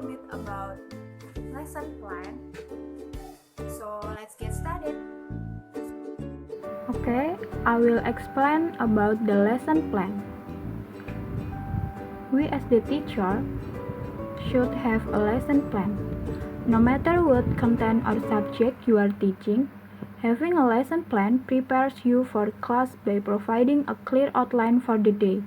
little bit about lesson plan. So let's get started. Okay, I will explain about the lesson plan. We as the teacher should have a lesson plan. No matter what content or subject you are teaching, having a lesson plan prepares you for class by providing a clear outline for the day.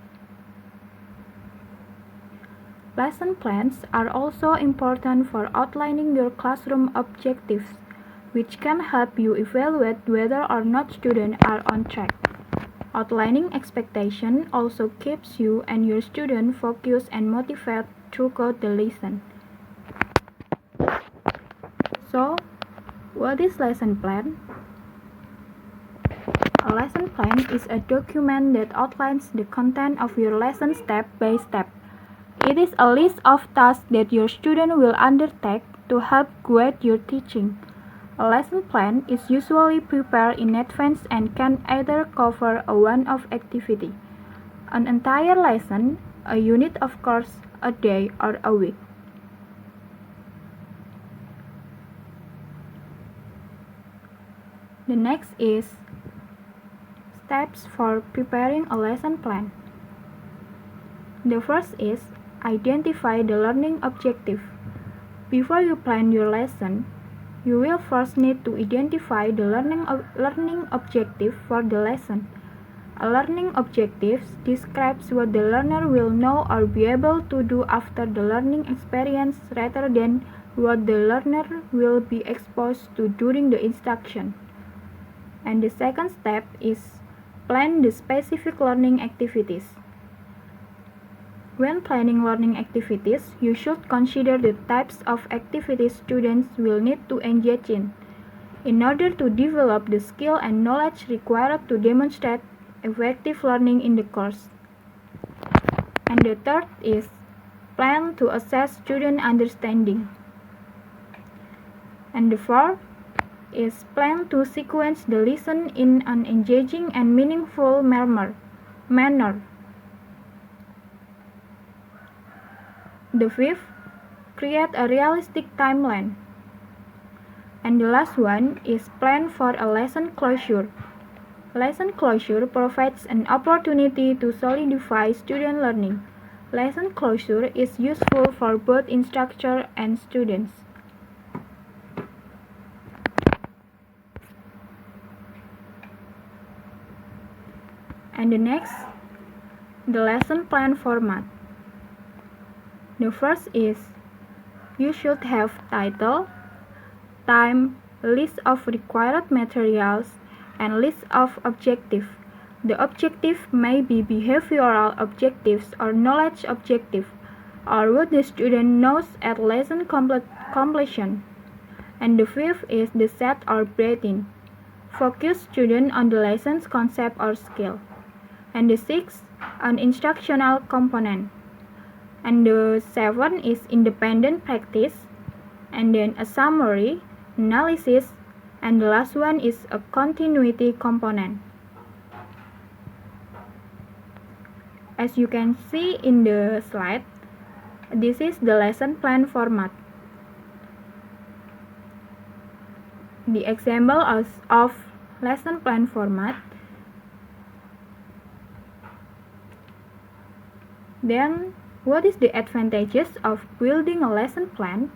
Lesson plans are also important for outlining your classroom objectives, which can help you evaluate whether or not students are on track. Outlining expectation also keeps you and your student focused and motivated throughout the lesson. So, what is lesson plan? A lesson plan is a document that outlines the content of your lesson step by step. It is a list of tasks that your student will undertake to help guide your teaching. A lesson plan is usually prepared in advance and can either cover a one-off activity, an entire lesson, a unit of course, a day, or a week. The next is steps for preparing a lesson plan. The first is identify the learning objective. Before you plan your lesson, you will first need to identify the learning objective for the lesson. A learning objective describes what the learner will know or be able to do after the learning experience rather than what the learner will be exposed to during the instruction. And the second step is plan the specific learning activities. When planning learning activities, you should consider the types of activities students will need to engage in order to develop the skill and knowledge required to demonstrate effective learning in the course. And the third is plan to assess student understanding. And the fourth is plan to sequence the lesson in an engaging and meaningful manner. The fifth, create a realistic timeline. And the last one is plan for a lesson closure. Lesson closure provides an opportunity to solidify student learning. Lesson closure is useful for both instructor and students. And the next, the lesson plan format. The first is, you should have title, time, list of required materials, and list of objectives. The objective may be behavioral objectives or knowledge objective, or what the student knows at lesson completion. And the fifth is the set or breadth. Focus student on the lesson's concept or skill. And the sixth, an instructional component. And the seventh is independent practice, and then a summary, analysis, and the last one is a continuity component. As you can see in the slide, this is the lesson plan format. The example of lesson plan format. Then, what is the advantages of building a lesson plan?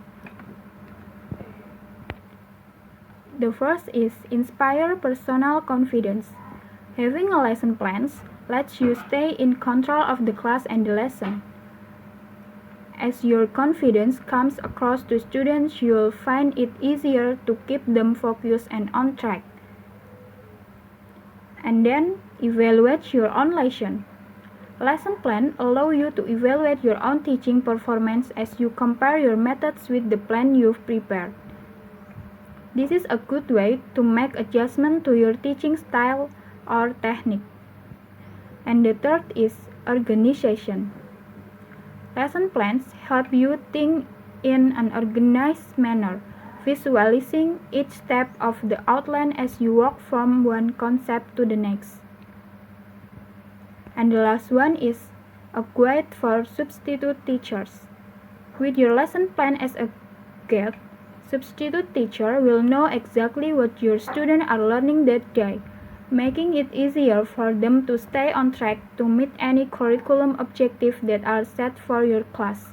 The first is inspire personal confidence. Having a lesson plan lets you stay in control of the class and the lesson. As your confidence comes across to students, you will find it easier to keep them focused and on track. And then, evaluate your own lesson. Lesson plan allow you to evaluate your own teaching performance as you compare your methods with the plan you've prepared. This is a good way to make adjustment to your teaching style or technique. And the third is organization. Lesson plans help you think in an organized manner, visualizing each step of the outline as you walk from one concept to the next. And the last one is a guide for substitute teachers. With your lesson plan as a guide, substitute teacher will know exactly what your students are learning that day, making it easier for them to stay on track to meet any curriculum objectives that are set for your class.